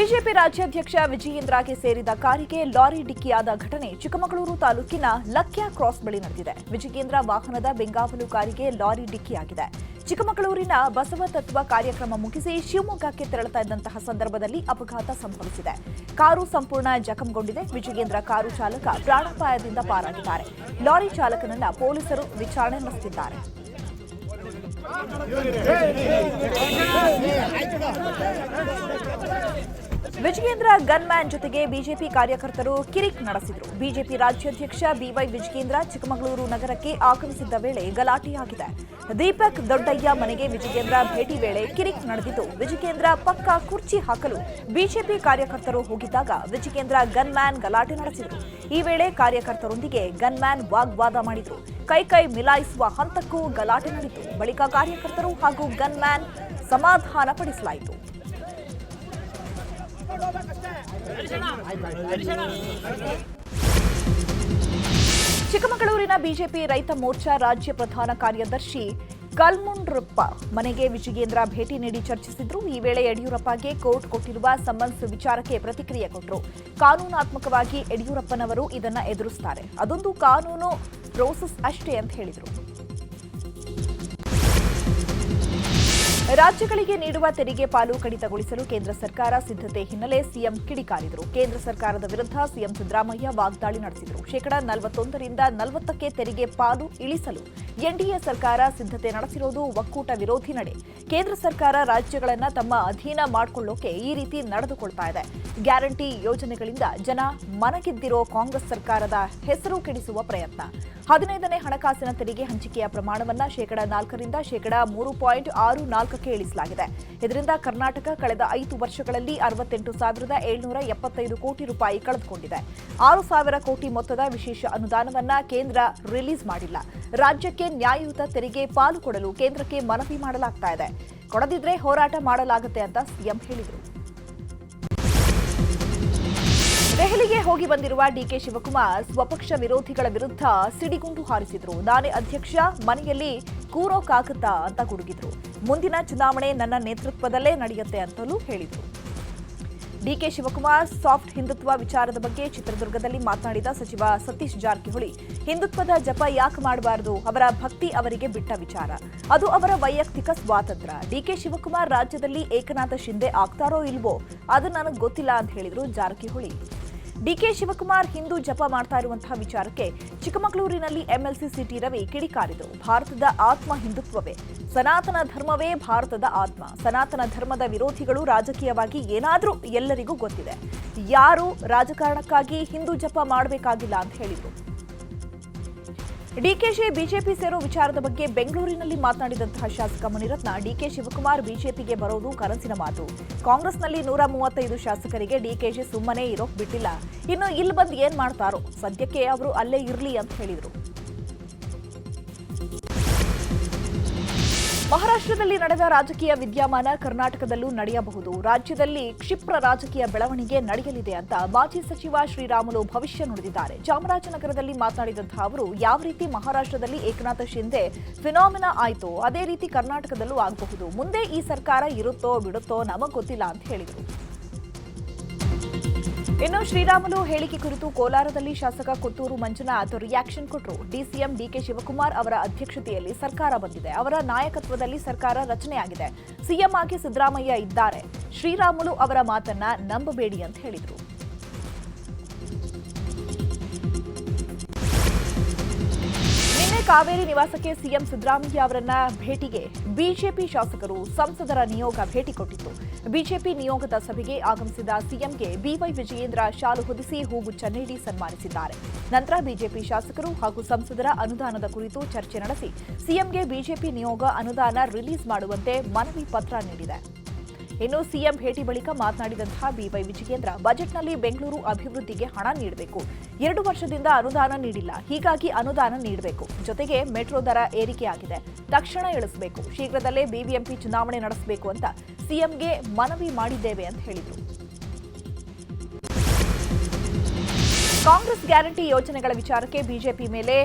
BJP ರಾಜ್ಯಾಧ್ಯಕ್ಷ ವಿಜಯೇಂದ್ರಗೆ ಸೇರಿದ ಕಾರಿಗೆ ಲಾರಿ ಡಿಕ್ಕಿಯಾದ ಘಟನೆ ಚಿಕ್ಕಮಗಳೂರು ತಾಲೂಕಿನ ಲಕ್ಯಾ ಕ್ರಾಸ್ ಬಳಿ ನಡೆದಿದೆ. ವಿಜಯೇಂದ್ರ ವಾಹನದ ಬೆಂಗಾವಲು ಕಾರಿಗೆ ಲಾರಿ ಡಿಕ್ಕಿಯಾಗಿದೆ. ಚಿಕ್ಕಮಗಳೂರಿನ ಬಸವ ತತ್ವ ಕಾರ್ಯಕ್ರಮ ಮುಗಿಸಿ ಶಿವಮೊಗ್ಗಕ್ಕೆ ತೆರಳುತ್ತಾ ಇದ್ದಂತಹ ಸಂದರ್ಭದಲ್ಲಿ ಅಪಘಾತ ಸಂಭವಿಸಿದೆ. ಕಾರು ಸಂಪೂರ್ಣ ಜಖಂಗೊಂಡಿದೆ. ವಿಜಯೇಂದ್ರ ಕಾರು ಚಾಲಕ ಪ್ರಾಣಾಪಾಯದಿಂದ ಪಾರಾಗಿದ್ದಾರೆ. ಲಾರಿ ಚಾಲಕನನ್ನ ಪೊಲೀಸರು ವಿಚಾರಣೆ ನಡೆಸುತ್ತಿದ್ದಾರೆ. ವಿಜಯೇಂದ್ರ ಗನ್ಮ್ಯಾನ್ ಜೊತೆಗೆ ಬಿಜೆಪಿ ಕಾರ್ಯಕರ್ತರು ಕಿರಿಕ್ ನಡೆಸಿದರು. ಬಿಜೆಪಿ ರಾಜ್ಯಾಧ್ಯಕ್ಷ ಬಿವೈ ವಿಜಯೇಂದ್ರ ಚಿಕ್ಕಮಗಳೂರು ನಗರಕ್ಕೆ ಆಗಮಿಸಿದ್ದ ವೇಳೆ ಗಲಾಟೆಯಾಗಿದೆ. ದೀಪಕ್ ದೊಡ್ಡಯ್ಯ ಮನೆಗೆ ವಿಜಯೇಂದ್ರ ಭೇಟಿ ವೇಳೆ ಕಿರಿಕ್ ನಡೆದಿದ್ದು, ವಿಜಯೇಂದ್ರ ಪಕ್ಕ ಕುರ್ಚಿ ಹಾಕಲು ಬಿಜೆಪಿ ಕಾರ್ಯಕರ್ತರು ಹೋಗಿದ್ದಾಗ ವಿಜಯೇಂದ್ರ ಗನ್ಮ್ಯಾನ್ ಗಲಾಟೆ ನಡೆಸಿದರು. ಈ ವೇಳೆ ಕಾರ್ಯಕರ್ತರೊಂದಿಗೆ ಗನ್ಮ್ಯಾನ್ ವಾಗ್ವಾದ ಮಾಡಿದರು. ಕೈ ಮಿಲಾಯಿಸುವ ಹಂತಕ್ಕೂ ಗಲಾಟೆ ನಡೆಯಿತು. ಬಳಿಕ ಕಾರ್ಯಕರ್ತರು ಹಾಗೂ ಗನ್ಮ್ಯಾನ್ ಸಮಾಧಾನ ಪಡಿಸಲಾಯಿತು. ಚಿಕ್ಕಮಗಳೂರಿನ ಬಿಜೆಪಿ ರೈತ ಮೋರ್ಚಾ ರಾಜ್ಯ ಪ್ರಧಾನ ಕಾರ್ಯದರ್ಶಿ ಕಲ್ಮುಂಡ್ರಪ್ಪ ಮನೆಗೆ ವಿಜಯೇಂದ್ರ ಭೇಟಿ ನೀಡಿ ಚರ್ಚಿಸಿದ್ರು. ಈ ವೇಳೆ ಯಡಿಯೂರಪ್ಪಗೆ ಕೋರ್ಟ್ ಕೊಟ್ಟಿರುವ ಸಮನ್ಸ್ ವಿಚಾರಕ್ಕೆ ಪ್ರತಿಕ್ರಿಯೆ ಕೊಟ್ಟರು. ಕಾನೂನಾತ್ಮಕವಾಗಿ ಯಡಿಯೂರಪ್ಪನವರು ಇದನ್ನ ಎದುರಿಸುತ್ತಾರೆ, ಅದೊಂದು ಕಾನೂನು ಪ್ರೋಸೆಸ್ ಅಷ್ಟೇ ಅಂತ ಹೇಳಿದರು. ರಾಜ್ಯಗಳಿಗೆ ನೀಡುವ ತೆರಿಗೆ ಪಾಲು ಕಡಿತಗೊಳಿಸಲು ಕೇಂದ್ರ ಸರ್ಕಾರ ಸಿದ್ಧತೆ ಹಿನ್ನೆಲೆ ಸಿಎಂ ಕಿಡಿಕಾರಿದರು. ಕೇಂದ್ರ ಸರ್ಕಾರದ ವಿರುದ್ಧ ಸಿಎಂ ಸಿದ್ದರಾಮಯ್ಯ ವಾಗ್ದಾಳಿ ನಡೆಸಿದರು. ಶೇಕಡಾ 41ರಿಂದ 40ಕ್ಕೆ ತೆರಿಗೆ ಪಾಲು ಇಳಿಸಲು ಎನ್ಡಿಎ ಸರ್ಕಾರ ಸಿದ್ಧತೆ ನಡೆಸಿರುವುದು ಒಕ್ಕೂಟ ವಿರೋಧಿ ನಡೆ. ಕೇಂದ್ರ ಸರ್ಕಾರ ರಾಜ್ಯಗಳನ್ನು ತಮ್ಮ ಅಧೀನ ಮಾಡಿಕೊಳ್ಳೋಕೆ ಈ ರೀತಿ ನಡೆದುಕೊಳ್ತಾ ಇದೆ. ಗ್ಯಾರಂಟಿ ಯೋಜನೆಗಳಿಂದ ಜನ ಮನಗೆದ್ದಿರೋ ಕಾಂಗ್ರೆಸ್ ಸರ್ಕಾರದ ಹೆಸರು ಕೆಡಿಸುವ ಪ್ರಯತ್ನ. 15ನೇ ಹಣಕಾಸಿನ ತೆರಿಗೆ ಹಂಚಿಕೆಯ ಪ್ರಮಾಣವನ್ನು ಶೇಕಡಾ 4ರಿಂದ ಶೇಕಡಾ 3.64ಕ್ಕೆ ಇಳಿಸಲಾಗಿದೆ. ಇದರಿಂದ ಕರ್ನಾಟಕ ಕಳೆದ 5 ವರ್ಷಗಳಲ್ಲಿ 68,775 ಕೋಟಿ ರೂಪಾಯಿ ಕಳೆದುಕೊಂಡಿದೆ. 6,000 ಕೋಟಿ ಮೊತ್ತದ ವಿಶೇಷ ಅನುದಾನವನ್ನ ಕೇಂದ್ರ ರಿಲೀಸ್ ಮಾಡಿಲ್ಲ. ರಾಜ್ಯಕ್ಕೆ ನ್ಯಾಯಯುತ ತೆರಿಗೆ ಪಾಲು ಕೊಡಲು ಕೇಂದ್ರಕ್ಕೆ ಮನವಿ ಮಾಡಲಾಗ್ತಾ ಇದೆ. ಕೊಡದಿದ್ರೆ ಹೋರಾಟ ಮಾಡಲಾಗುತ್ತೆ ಅಂತ ಸಿಎಂ ಹೇಳಿದರು. ದೆಹಲಿಗೆ ಹೋಗಿ ಬಂದಿರುವ ಡಿಕೆ ಶಿವಕುಮಾರ್ ಸ್ವಪಕ್ಷ ವಿರೋಧಿಗಳ ವಿರುದ್ಧ ಸಿಡಿಗುಂಡು ಹಾರಿಸಿದ್ರು. ನಾನೇ ಅಧ್ಯಕ್ಷ, ಮನೆಯಲ್ಲಿ ಕೂರೋಕಾಗುತ್ತಾ ಅಂತ ಗುಡುಗಿದ್ರು. ಮುಂದಿನ ಚುನಾವಣೆ ನನ್ನ ನೇತೃತ್ವದಲ್ಲೇ ನಡೆಯುತ್ತೆ ಅಂತಲೂ ಹೇಳಿದರು. ಡಿಕೆ ಶಿವಕುಮಾರ್ ಸಾಫ್ಟ್ ಹಿಂದುತ್ವ ವಿಚಾರದ ಬಗ್ಗೆ ಚಿತ್ರದುರ್ಗದಲ್ಲಿ ಮಾತನಾಡಿದ ಸಚಿವ ಸತೀಶ್ ಜಾರಕಿಹೊಳಿ, ಹಿಂದುತ್ವದ ಜಪ ಯಾಕೆ ಮಾಡಬಾರದು? ಅವರ ಭಕ್ತಿ ಅವರಿಗೆ ಬಿಟ್ಟ ವಿಚಾರ, ಅದು ಅವರ ವೈಯಕ್ತಿಕ ಸ್ವಾತಂತ್ರ್ಯ. ಡಿಕೆ ಶಿವಕುಮಾರ್ ರಾಜ್ಯದಲ್ಲಿ ಏಕನಾಥ ಶಿಂದೆ ಆಗ್ತಾರೋ ಇಲ್ವೋ ಅದು ನನಗೆ ಗೊತ್ತಿಲ್ಲ ಅಂತ ಹೇಳಿದ್ರು ಜಾರಕಿಹೊಳಿ. ಡಿಕೆ ಶಿವಕುಮಾರ್ ಹಿಂದೂ ಜಪ ಮಾಡ್ತಾ ಇರುವಂತಹ ವಿಚಾರಕ್ಕೆ ಚಿಕ್ಕಮಗಳೂರಿನಲ್ಲಿ ಎಂಎಲ್ಸಿ ಸಿಟಿ ರವಿ ಕಿಡಿಕಾರಿದರು. ಭಾರತದ ಆತ್ಮ ಹಿಂದುತ್ವವೇ, ಸನಾತನ ಧರ್ಮವೇ ಭಾರತದ ಆತ್ಮ. ಸನಾತನ ಧರ್ಮದ ವಿರೋಧಿಗಳು ರಾಜಕೀಯವಾಗಿ ಏನಾದರೂ ಎಲ್ಲರಿಗೂ ಗೊತ್ತಿದೆ. ಯಾರು ರಾಜಕಾರಣಕ್ಕಾಗಿ ಹಿಂದೂ ಜಪ ಮಾಡಬೇಕಾಗಿಲ್ಲ ಅಂತ ಹೇಳಿದರು. ಡಿಕೆಶಿ ಬಿಜೆಪಿ ಸೇರೋ ವಿಚಾರದ ಬಗ್ಗೆ ಬೆಂಗಳೂರಿನಲ್ಲಿ ಮಾತನಾಡಿದಂತಹ ಶಾಸಕ ಮುನಿರತ್ನ, ಡಿಕೆ ಶಿವಕುಮಾರ್ ಬಿಜೆಪಿಗೆ ಬರೋದು ಕನಸಿನ ಮಾತು. ಕಾಂಗ್ರೆಸ್ನಲ್ಲಿ 135 ಶಾಸಕರಿಗೆ ಡಿಕೆಶಿ ಸುಮ್ಮನೆ ಇರೋಕ್ ಬಿಟ್ಟಿಲ್ಲ. ಇನ್ನು ಇಲ್ಲಿ ಬಂದು ಏನ್ ಮಾಡ್ತಾರೋ, ಸದ್ಯಕ್ಕೆ ಅವರು ಅಲ್ಲೇ ಇರಲಿ ಅಂತ ಹೇಳಿದರು. ಮಹಾರಾಷ್ಟ್ರದಲ್ಲಿ ನಡೆದ ರಾಜಕೀಯ ವಿದ್ಯಮಾನ ಕರ್ನಾಟಕದಲ್ಲೂ ನಡೆಯಬಹುದು. ರಾಜ್ಯದಲ್ಲಿ ಕ್ಷಿಪ್ರ ರಾಜಕೀಯ ಬೆಳವಣಿಗೆ ನಡೆಯಲಿದೆ ಅಂತ ಮಾಜಿ ಸಚಿವ ಶ್ರೀರಾಮುಲು ಭವಿಷ್ಯ ನುಡಿದಿದ್ದಾರೆ. ಚಾಮರಾಜನಗರದಲ್ಲಿ ಮಾತನಾಡಿದಂತಹ ಅವರು, ಯಾವ ರೀತಿ ಮಹಾರಾಷ್ಟ್ರದಲ್ಲಿ ಏಕನಾಥ ಶಿಂದೆ ಫಿನಾಮಿನಾ ಆಯಿತೋ ಅದೇ ರೀತಿ ಕರ್ನಾಟಕದಲ್ಲೂ ಆಗಬಹುದು. ಮುಂದೆ ಈ ಸರ್ಕಾರ ಇರುತ್ತೋ ಬಿಡುತ್ತೋ ನಮಗ್ ಗೊತ್ತಿಲ್ಲ ಅಂತ ಹೇಳಿದರು. ಇನ್ನು ಶ್ರೀರಾಮುಲು ಹೇಳಿಕೆ ಕುರಿತು ಕೋಲಾರದಲ್ಲಿ ಶಾಸಕ ಕೊತ್ತೂರು ಮಂಜುನಾಥ್ ರಿಯಾಕ್ಷನ್ ಕೊಟ್ಟರು. ಡಿಸಿಎಂ ಡಿಕೆ ಶಿವಕುಮಾರ್ ಅವರ ಅಧ್ಯಕ್ಷತೆಯಲ್ಲಿ ಸರ್ಕಾರ ಬಂದಿದೆ. ಅವರ ನಾಯಕತ್ವದಲ್ಲಿ ಸರ್ಕಾರ ರಚನೆಯಾಗಿದೆ. ಸಿಎಂ ಆಗಿ ಸಿದ್ದರಾಮಯ್ಯ ಇದ್ದಾರೆ. ಶ್ರೀರಾಮುಲು ಅವರ ಮಾತನ್ನ ನಂಬಬೇಡಿ ಅಂತ ಹೇಳಿದರು. ಕಾವೇರಿ ನಿವಾಸಕ್ಕೆ ಸಿಎಂ ಸಿದ್ದರಾಮಯ್ಯ ಅವರನ್ನ ಭೇಟಿಗೆ ಬಿಜೆಪಿ ಶಾಸಕರು, ಸಂಸದರ ನಿಯೋಗ ಭೇಟಿ ಕೊಟ್ಟಿತ್ತು. ಬಿಜೆಪಿ ನಿಯೋಗದ ಸಭೆಗೆ ಆಗಮಿಸಿದ ಸಿಎಂಗೆ ಬಿವೈ ವಿಜಯೇಂದ್ರ ಶಾಲು ಹೊದಿಸಿ ಹೂಗುಚ್ಛ ನೀಡಿ ಸನ್ಮಾನಿಸಿದ್ದಾರೆ. ನಂತರ ಬಿಜೆಪಿ ಶಾಸಕರು ಹಾಗೂ ಸಂಸದರ ಅನುದಾನದ ಕುರಿತು ಚರ್ಚೆ ನಡೆಸಿ ಸಿಎಂಗೆ ಬಿಜೆಪಿ ನಿಯೋಗ ಅನುದಾನ ರಿಲೀಸ್ ಮಾಡುವಂತೆ ಮನವಿ ಪತ್ರ ನೀಡಿದೆ. ಇನ್ನು ಸಿಎಂ ಭೇಟಿ ಬಳಿಕ ಮಾತನಾಡಿದಂತಹ ಬಿವೈ ವಿಜಯೇಂದ್ರ, ಬಜೆಟ್ನಲ್ಲಿ ಬೆಂಗಳೂರು ಅಭಿವೃದ್ಧಿಗೆ ಹಣ ನೀಡಬೇಕು. 2 ವರ್ಷದಿಂದ ಅನುದಾನ ನೀಡಿಲ್ಲ, ಹೀಗಾಗಿ ಅನುದಾನ ನೀಡಬೇಕು. ಜೊತೆಗೆ ಮೆಟ್ರೋ ದರ ಏರಿಕೆಯಾಗಿದೆ, ತಕ್ಷಣ ಇಳಿಸಬೇಕು. ಶೀಘ್ರದಲ್ಲೇ ಬಿಬಿಎಂಪಿ ಚುನಾವಣೆ ನಡೆಸಬೇಕು ಅಂತ ಸಿಎಂಗೆ ಮನವಿ ಮಾಡಿದ್ದೇವೆ ಅಂತ ಹೇಳಿದರು. ಕಾಂಗ್ರೆಸ್ ಗ್ಯಾರಂಟಿ ಯೋಜನೆಗಳ ವಿಚಾರಕ್ಕೆ ಬಿಜೆಪಿ ಮೇಲೆ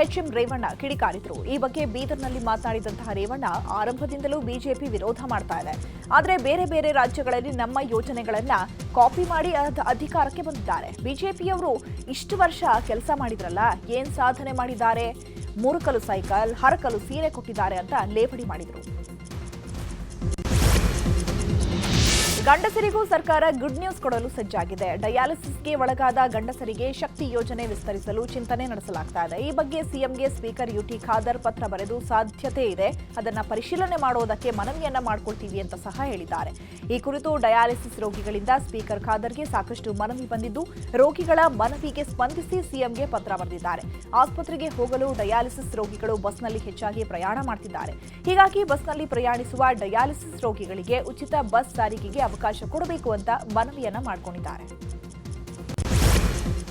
ಎಚ್ಎಂ ರೇವಣ್ಣ ಕಿಡಿಕಾರಿದ್ರು. ಈ ಬಗ್ಗೆ ಬೀದರ್ನಲ್ಲಿ ಮಾತನಾಡಿದಂತಹ ರೇವಣ್ಣ, ಆರಂಭದಿಂದಲೂ ಬಿಜೆಪಿ ವಿರೋಧ ಮಾಡ್ತಾ ಇದೆ. ಆದರೆ ಬೇರೆ ಬೇರೆ ರಾಜ್ಯಗಳಲ್ಲಿ ನಮ್ಮ ಯೋಜನೆಗಳನ್ನ ಕಾಪಿ ಮಾಡಿ ಅಧಿಕಾರಕ್ಕೆ ಬಂದಿದ್ದಾರೆ. ಬಿಜೆಪಿಯವರು ಇಷ್ಟು ವರ್ಷ ಕೆಲಸ ಮಾಡಿದ್ರಲ್ಲ, ಏನ್ ಸಾಧನೆ ಮಾಡಿದ್ದಾರೆ? 3 ಕಲು ಸೈಕಲ್, ಹರಕಲು ಸೀರೆ ಕೊಟ್ಟಿದ್ದಾರೆ ಅಂತ ಲೇವಡಿ ಮಾಡಿದ್ರು. ಗಂಡಸರಿಗೂ ಸರ್ಕಾರ ಗುಡ್ ನ್ಯೂಸ್ ಕೊಡಲು ಸಜ್ಜಾಗಿದೆ. ಡಯಾಲಿಸಿಸ್ಗೆ ಒಳಗಾದ ಗಂಡಸರಿಗೆ ಶಕ್ತಿ ಯೋಜನೆ ವಿಸ್ತರಿಸಲು ಚಿಂತನೆ ನಡೆಸಲಾಗ್ತಾ ಇದೆ. ಈ ಬಗ್ಗೆ ಸಿಎಂಗೆ ಸ್ಪೀಕರ್ ಯುಟಿ ಖಾದರ್ ಪತ್ರ ಬರೆದು ಸಾಧ್ಯತೆ ಇದೆ, ಅದನ್ನ ಪರಿಶೀಲನೆ ಮಾಡೋದಕ್ಕೆ ಮನವಿಯನ್ನ ಮಾಡಿಕೊಳ್ತೀವಿ ಅಂತ ಸಹ ಹೇಳಿದ್ದಾರೆ. ಈ ಕುರಿತು ಡಯಾಲಿಸಿಸ್ ರೋಗಿಗಳಿಂದ ಸ್ಪೀಕರ್ ಖಾದರ್ಗೆ ಸಾಕಷ್ಟು ಮನವಿ ಬಂದಿದ್ದು, ರೋಗಿಗಳ ಮನವಿಗೆ ಸ್ಪಂದಿಸಿ ಸಿಎಂಗೆ ಪತ್ರ ಬರೆದಿದ್ದಾರೆ. ಆಸ್ಪತ್ರೆಗೆ ಹೋಗಲು ಡಯಾಲಿಸಿಸ್ ರೋಗಿಗಳು ಬಸ್ನಲ್ಲಿ ಹೆಚ್ಚಾಗಿ ಪ್ರಯಾಣ ಮಾಡ್ತಿದ್ದಾರೆ. ಹೀಗಾಗಿ ಬಸ್ನಲ್ಲಿ ಪ್ರಯಾಣಿಸುವ ಡಯಾಲಿಸಿಸ್ ರೋಗಿಗಳಿಗೆ ಉಚಿತ ಬಸ್ ಸಾರಿಗೆಗೆ ಅವಕಾಶ ಕೊಡಬೇಕು ಅಂತ ಮನವಿಯನ್ನ ಮಾಡಿಕೊಂಡಿದ್ದಾರೆ.